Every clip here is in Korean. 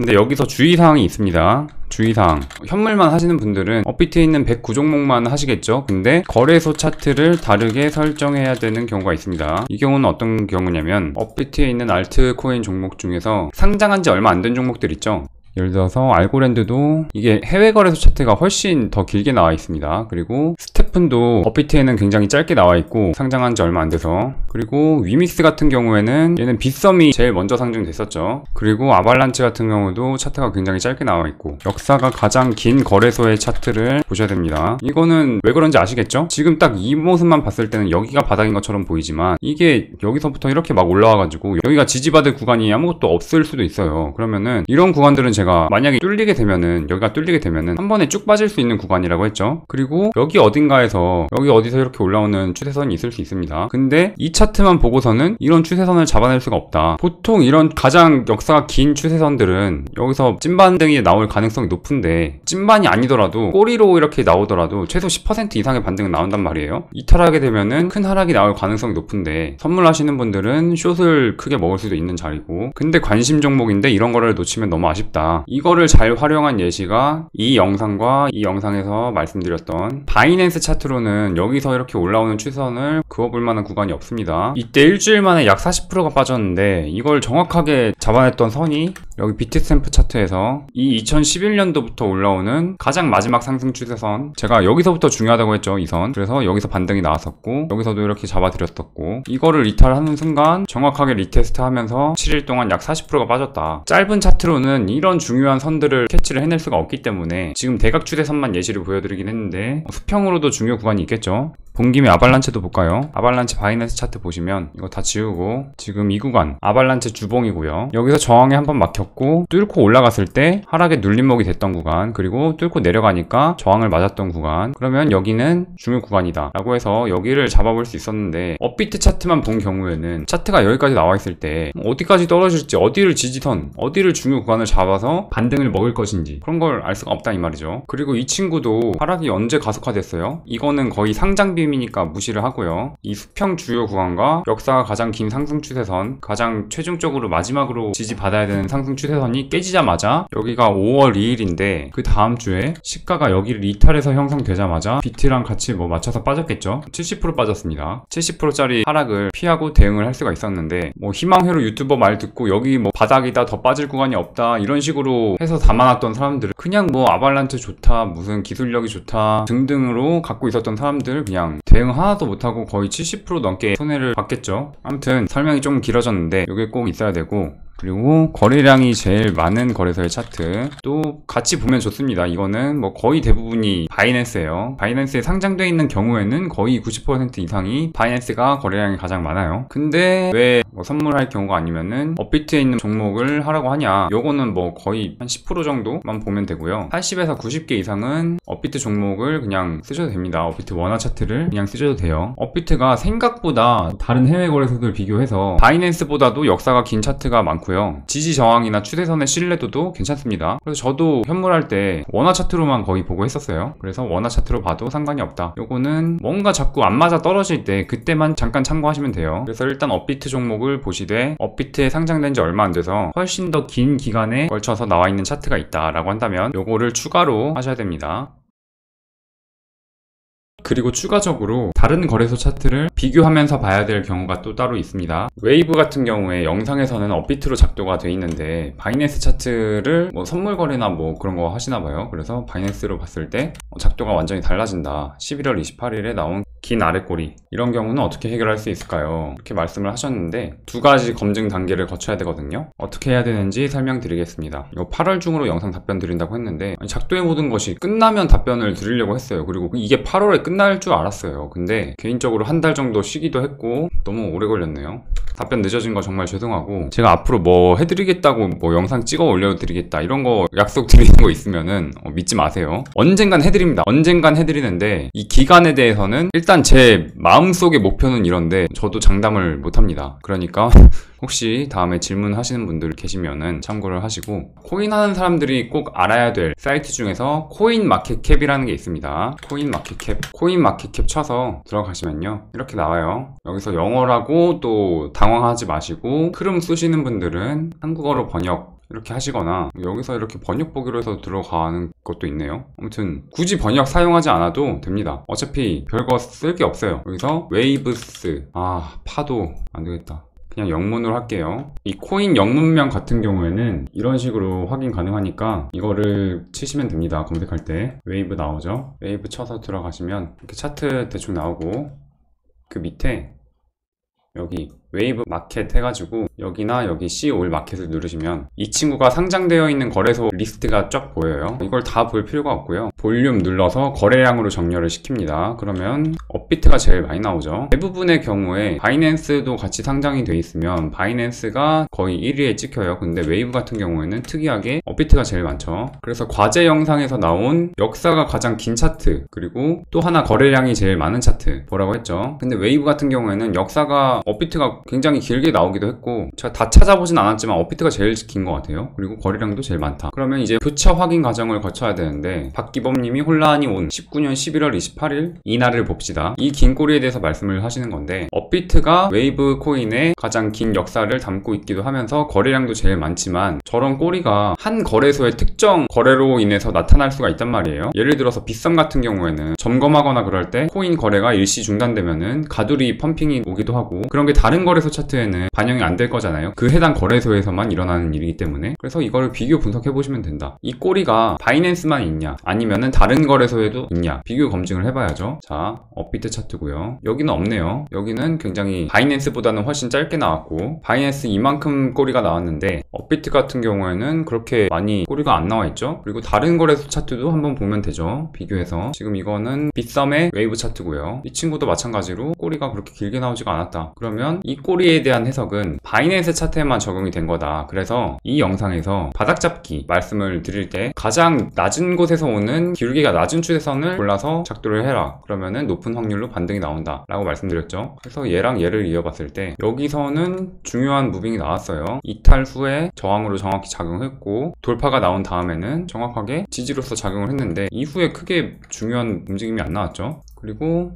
근데 여기서 주의사항이 있습니다. 주의사항. 현물만 하시는 분들은 업비트에 있는 109종목만 하시겠죠. 근데 거래소 차트를 다르게 설정해야 되는 경우가 있습니다. 이 경우는 어떤 경우냐면 업비트에 있는 알트코인 종목 중에서 상장한 지 얼마 안 된 종목들 있죠. 예를 들어서 알고랜드도 이게 해외 거래소 차트가 훨씬 더 길게 나와 있습니다. 그리고 스테픈도 업비트에는 굉장히 짧게 나와 있고 상장한 지 얼마 안 돼서, 그리고 위믹스 같은 경우에는 얘는 빗썸이 제일 먼저 상장됐었죠. 그리고 아발란체 같은 경우도 차트가 굉장히 짧게 나와 있고, 역사가 가장 긴 거래소의 차트를 보셔야 됩니다. 이거는 왜 그런지 아시겠죠? 지금 딱 이 모습만 봤을 때는 여기가 바닥인 것처럼 보이지만 이게 여기서부터 이렇게 막 올라와가지고 여기가 지지받을 구간이 아무것도 없을 수도 있어요. 그러면은 이런 구간들은 제가 만약에 뚫리게 되면은, 여기가 뚫리게 되면은 한 번에 쭉 빠질 수 있는 구간이라고 했죠. 그리고 여기 어딘가에서 여기 어디서 이렇게 올라오는 추세선이 있을 수 있습니다. 근데 이 차트만 보고서는 이런 추세선을 잡아낼 수가 없다. 보통 이런 가장 역사가 긴 추세선들은 여기서 찐반등이 나올 가능성이 높은데, 찐반이 아니더라도 꼬리로 이렇게 나오더라도 최소 10% 이상의 반등은 나온단 말이에요. 이탈하게 되면은 큰 하락이 나올 가능성이 높은데, 선물하시는 분들은 숏을 크게 먹을 수도 있는 자리고, 근데 관심 종목인데 이런 거를 놓치면 너무 아쉽다. 이거를 잘 활용한 예시가 이 영상과 이 영상에서 말씀드렸던 바이낸스 차트로는 여기서 이렇게 올라오는 추세선을 그어볼 만한 구간이 없습니다. 이때 일주일 만에 약 40%가 빠졌는데, 이걸 정확하게 잡아냈던 선이 여기 비트스탬프 차트에서 이 2011년도부터 올라오는 가장 마지막 상승 추세선, 제가 여기서부터 중요하다고 했죠, 이 선. 그래서 여기서 반등이 나왔었고 여기서도 이렇게 잡아드렸었고, 이거를 이탈하는 순간 정확하게 리테스트 하면서 7일 동안 약 40%가 빠졌다. 짧은 차트로는 이런 중요한 선들을 캐치를 해낼 수가 없기 때문에 지금 대각 추세선만 예시를 보여드리긴 했는데, 수평으로도 중요 구간이 있겠죠. 본 김에 아발란체도 볼까요? 아발란체 바이낸스 차트 보시면 이거 다 지우고, 지금 이 구간 아발란체 주봉이고요. 여기서 저항에 한번 막혔고 뚫고 올라갔을 때 하락의 눌림목이 됐던 구간, 그리고 뚫고 내려가니까 저항을 맞았던 구간, 그러면 여기는 중요 구간이다 라고 해서 여기를 잡아볼 수 있었는데, 업비트 차트만 본 경우에는 차트가 여기까지 나와 있을 때 어디까지 떨어질지, 어디를 지지선, 어디를 중요 구간을 잡아서 반등을 먹을 것인지 그런 걸 알 수가 없다 이 말이죠. 그리고 이 친구도 하락이 언제 가속화됐어요? 이거는 거의 상장빔이니까 무시를 하고요. 이 수평 주요 구간과 역사가 가장 긴 상승 추세선, 가장 최종적으로 마지막으로 지지받아야 되는 상승 추세선이 깨지자마자, 여기가 5월 2일인데 그 다음 주에 시가가 여기를 이탈해서 형성되자마자 비트랑 같이 뭐 맞춰서 빠졌겠죠. 70% 빠졌습니다. 70%짜리 하락을 피하고 대응을 할 수가 있었는데, 뭐 희망회로 유튜버 말 듣고 여기 뭐 바닥이다, 더 빠질 구간이 없다 이런 식으로 해서 담아놨던 사람들은 그냥 뭐 아발란체 좋다, 무슨 기술력이 좋다 등등으로 갖고 있었던 사람들 그냥 대응 하나도 못하고 거의 70% 넘게 손해를 봤겠죠. 아무튼 설명이 좀 길어졌는데 이게 꼭 있어야 되고, 그리고 거래량이 제일 많은 거래소의 차트 또 같이 보면 좋습니다. 이거는 뭐 거의 대부분이 바이낸스예요. 바이낸스에 상장되어 있는 경우에는 거의 90% 이상이 바이낸스가 거래량이 가장 많아요. 근데 왜 뭐 선물할 경우가 아니면은 업비트에 있는 종목을 하라고 하냐? 요거는 뭐 거의 한 10% 정도만 보면 되고요. 80에서 90개 이상은 업비트 종목을 그냥 쓰셔도 됩니다. 업비트 원화 차트를 그냥 쓰셔도 돼요. 업비트가 생각보다 다른 해외 거래소들 비교해서 바이낸스보다도 역사가 긴 차트가 많고요. 지지 저항이나 추세선의 신뢰도도 괜찮습니다. 그래서 저도 현물할 때 원화 차트로만 거의 보고 했었어요. 그래서 원화 차트로 봐도 상관이 없다. 요거는 뭔가 자꾸 안 맞아 떨어질 때 그때만 잠깐 참고하시면 돼요. 그래서 일단 업비트 종목을 보시되, 업비트에 상장된 지 얼마 안 돼서 훨씬 더 긴 기간에 걸쳐서 나와 있는 차트가 있다 라고 한다면 요거를 추가로 하셔야 됩니다. 그리고 추가적으로 다른 거래소 차트를 비교하면서 봐야 될 경우가 또 따로 있습니다. 웨이브 같은 경우에 영상에서는 업비트로 작도가 돼 있는데, 바이낸스 차트를 뭐 선물 거래나 뭐 그런 거 하시나 봐요. 그래서 바이낸스로 봤을 때 작도가 완전히 달라진다. 11월 28일에 나온 긴 아랫꼬리, 이런 경우는 어떻게 해결할 수 있을까요? 이렇게 말씀을 하셨는데, 두 가지 검증 단계를 거쳐야 되거든요. 어떻게 해야 되는지 설명드리겠습니다. 이거 8월 중으로 영상 답변 드린다고 했는데, 작도의 모든 것이 끝나면 답변을 드리려고 했어요. 그리고 이게 8월에 끝날 줄 알았어요. 근데 개인적으로 한 달 정도 쉬기도 했고 너무 오래 걸렸네요. 답변 늦어진 거 정말 죄송하고, 제가 앞으로 뭐 해드리겠다고 뭐 영상 찍어 올려드리겠다 이런 거 약속 드리는 거 있으면은 믿지 마세요. 언젠간 해드립니다. 언젠간 해드리는데, 이 기간에 대해서는 일단 제 마음속의 목표는 이런데 저도 장담을 못합니다. 그러니까 혹시 다음에 질문하시는 분들 계시면은 참고를 하시고, 코인 하는 사람들이 꼭 알아야 될 사이트 중에서 코인마켓캡이라는 게 있습니다. 코인마켓캡 쳐서 들어가시면요 이렇게 나와요. 여기서 영어라고 또 당황하지 마시고, 흐름 쏘시는 분들은 한국어로 번역 이렇게 하시거나 여기서 이렇게 번역 보기로 해서 들어가는 것도 있네요. 아무튼 굳이 번역 사용하지 않아도 됩니다. 어차피 별거 쓸 게 없어요. 여기서 웨이브스, 파도 안되겠다. 그냥 영문으로 할게요. 이 코인 영문명 같은 경우에는 이런 식으로 확인 가능하니까 이거를 치시면 됩니다. 검색할 때 웨이브 나오죠. 웨이브 쳐서 들어가시면 이렇게 차트 대충 나오고, 그 밑에 여기 웨이브 마켓 해가지고 여기나 여기 C5 마켓을 누르시면 이 친구가 상장되어 있는 거래소 리스트가 쫙 보여요. 이걸 다 볼 필요가 없고요. 볼륨 눌러서 거래량으로 정렬을 시킵니다. 그러면 업비트가 제일 많이 나오죠. 대부분의 경우에 바이낸스도 같이 상장이 돼 있으면 바이낸스가 거의 1위에 찍혀요. 근데 웨이브 같은 경우에는 특이하게 업비트가 제일 많죠. 그래서 과제 영상에서 나온 역사가 가장 긴 차트, 그리고 또 하나 거래량이 제일 많은 차트 보라고 했죠. 근데 웨이브 같은 경우에는 역사가 업비트가 굉장히 길게 나오기도 했고, 제가 다 찾아보진 않았지만 업비트가 제일 긴 것 같아요. 그리고 거래량도 제일 많다. 그러면 이제 교차 확인 과정을 거쳐야 되는데, 박기범님이 혼란이 온 19년 11월 28일 이날을 봅시다. 이 긴 꼬리에 대해서 말씀을 하시는 건데, 업비트가 웨이브 코인의 가장 긴 역사를 담고 있기도 하면서 거래량도 제일 많지만, 저런 꼬리가 한 거래소의 특정 거래로 인해서 나타날 수가 있단 말이에요. 예를 들어서 빗썸 같은 경우에는 점검하거나 그럴 때 코인 거래가 일시 중단되면은 가두리 펌핑이 오기도 하고, 그런 게 다른 거래소 차트에는 반영이 안 될 거잖아요. 그 해당 거래소에서만 일어나는 일이기 때문에. 그래서 이거를 비교 분석해 보시면 된다. 이 꼬리가 바이낸스만 있냐, 아니면은 다른 거래소에도 있냐, 비교 검증을 해봐야죠. 자, 업비트 차트고요. 여기는 없네요. 여기는 굉장히 바이낸스보다는 훨씬 짧게 나왔고, 바이낸스 이만큼 꼬리가 나왔는데 업비트 같은 경우에는 그렇게 많이 꼬리가 안 나와 있죠. 그리고 다른 거래소 차트도 한번 보면 되죠. 비교해서. 지금 이거는 빗썸의 웨이브 차트고요. 이 친구도 마찬가지로 꼬리가 그렇게 길게 나오지가 않았다. 그러면 이 꼬리에 대한 해석은 바이낸스 차트에만 적용이 된 거다. 그래서 이 영상에서 바닥잡기 말씀을 드릴 때 가장 낮은 곳에서 오는 기울기가 낮은 추세선을 골라서 작도를 해라. 그러면은 높은 확률로 반등이 나온다 라고 말씀드렸죠. 그래서 얘랑 얘를 이어봤을 때 여기서는 중요한 무빙이 나왔어요. 이탈 후에 저항으로 정확히 작용했고, 돌파가 나온 다음에는 정확하게 지지로서 작용을 했는데 이후에 크게 중요한 움직임이 안 나왔죠. 그리고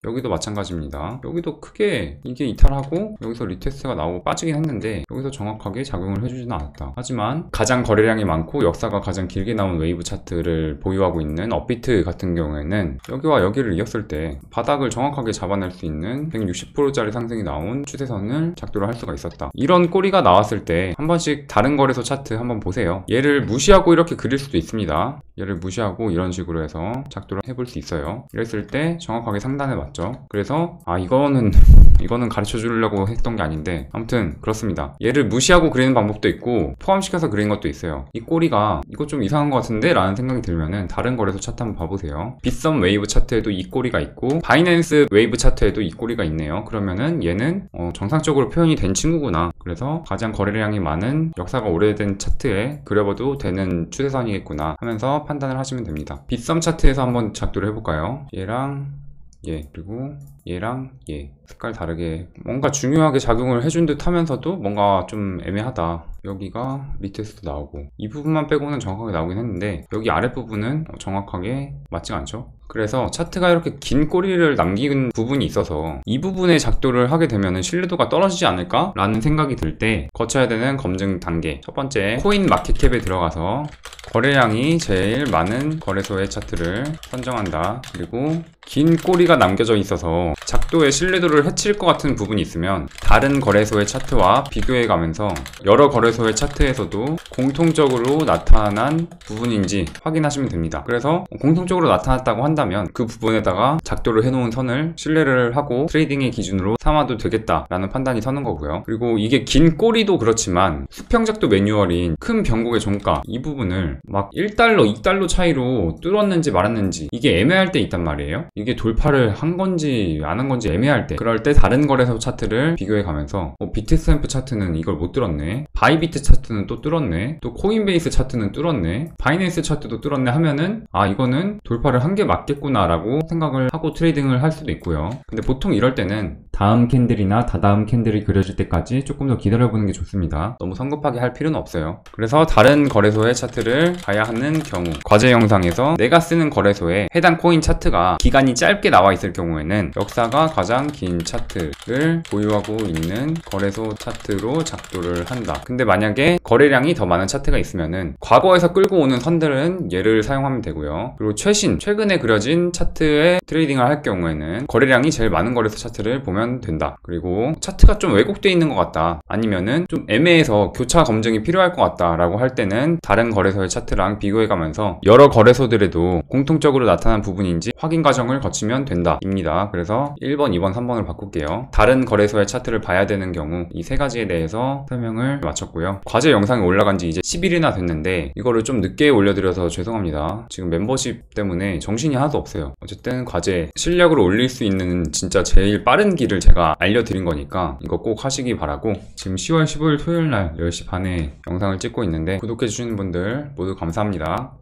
여기도 마찬가지입니다. 여기도 크게 이게 이탈하고 여기서 리테스트가 나오고 빠지긴 했는데 여기서 정확하게 작용을 해주지는 않았다. 하지만 가장 거래량이 많고 역사가 가장 길게 나온 웨이브 차트를 보유하고 있는 업비트 같은 경우에는 여기와 여기를 이었을 때 바닥을 정확하게 잡아낼 수 있는 160%짜리 상승이 나온 추세선을 작도를 할 수가 있었다. 이런 꼬리가 나왔을 때 한 번씩 다른 거래소 차트 한번 보세요. 얘를 무시하고 이렇게 그릴 수도 있습니다. 얘를 무시하고 이런 식으로 해서 작도를 해볼 수 있어요. 이랬을 때 정확하게 상단에 맞죠. 그래서 이거는 가르쳐 주려고 했던 게 아닌데, 아무튼 그렇습니다. 얘를 무시하고 그리는 방법도 있고 포함시켜서 그리는 것도 있어요. 이 꼬리가 이거 좀 이상한 것 같은데 라는 생각이 들면은 다른 거래소 차트 한번 봐보세요. 빗썸 웨이브 차트에도 이 꼬리가 있고 바이낸스 웨이브 차트에도 이 꼬리가 있네요. 그러면은 얘는 정상적으로 표현이 된 친구구나. 그래서 가장 거래량이 많은 역사가 오래된 차트에 그려봐도 되는 추세선이겠구나 하면서 판단을 하시면 됩니다. 빗썸 차트에서 한번 작도를 해볼까요? 얘랑 얘, 그리고 얘랑 얘 색깔 다르게 뭔가 중요하게 작용을 해준 듯 하면서도 뭔가 좀 애매하다. 여기가 리테스트 나오고 이 부분만 빼고는 정확하게 나오긴 했는데 여기 아랫부분은 정확하게 맞지가 않죠. 그래서 차트가 이렇게 긴 꼬리를 남긴 부분이 있어서 이 부분에 작도를 하게 되면 신뢰도가 떨어지지 않을까? 라는 생각이 들 때 거쳐야 되는 검증 단계, 첫 번째 코인 마켓캡에 들어가서 거래량이 제일 많은 거래소의 차트를 선정한다. 그리고 긴 꼬리가 남겨져 있어서 작도의 신뢰도를 해칠 것 같은 부분이 있으면 다른 거래소의 차트와 비교해 가면서 여러 거래소의 차트에서도 공통적으로 나타난 부분인지 확인하시면 됩니다. 그래서 공통적으로 나타났다고 한다면 그 부분에다가 작도를 해놓은 선을 신뢰를 하고 트레이딩의 기준으로 삼아도 되겠다라는 판단이 서는 거고요. 그리고 이게 긴 꼬리도 그렇지만 수평작도 매뉴얼인 큰 변곡의 종가, 이 부분을 막 1달러, 2달러 차이로 뚫었는지 말았는지 이게 애매할 때 있단 말이에요. 이게 돌파를 한 건지 안 한 건지 애매할 때, 그럴 때 다른 거래소 차트를 비교해 가면서 비트스탬프 차트는 이걸 못 뚫었네, 바이비트 차트는 또 뚫었네, 또 코인베이스 차트는 뚫었네, 바이낸스 차트도 뚫었네 하면은 이거는 돌파를 한 게 맞겠구나 라고 생각을 하고 트레이딩을 할 수도 있고요. 근데 보통 이럴 때는 다음 캔들이나 다다음 캔들이 그려질 때까지 조금 더 기다려보는 게 좋습니다. 너무 성급하게 할 필요는 없어요. 그래서 다른 거래소의 차트를 봐야 하는 경우, 과제 영상에서 내가 쓰는 거래소에 해당 코인 차트가 기간이 짧게 나와 있을 경우에는 역사가 가장 긴 차트를 보유하고 있는 거래소 차트로 작도를 한다. 근데 만약에 거래량이 더 많은 차트가 있으면은 과거에서 끌고 오는 선들은 얘를 사용하면 되고요. 그리고 최근에 그려진 차트에 트레이딩을 할 경우에는 거래량이 제일 많은 거래소 차트를 보면 된다. 그리고 차트가 좀 왜곡되어 있는 것 같다, 아니면은 좀 애매해서 교차 검증이 필요할 것 같다 라고 할 때는 다른 거래소의 차트랑 비교해가면서 여러 거래소들에도 공통적으로 나타난 부분인지 확인 과정을 거치면 된다 입니다. 그래서 1번, 2번, 3번을 바꿀게요. 다른 거래소의 차트를 봐야 되는 경우, 이 세 가지에 대해서 설명을 마쳤고요. 과제 영상이 올라간 지 이제 10일이나 됐는데 이거를 좀 늦게 올려드려서 죄송합니다. 지금 멤버십 때문에 정신이 하나도 없어요. 어쨌든 과제 실력으로 올릴 수 있는 진짜 제일 빠른 길을 제가 알려드린 거니까 이거 꼭 하시기 바라고, 지금 10월 15일 토요일날 10시 반에 영상을 찍고 있는데 구독해주시는 분들 모두 감사합니다.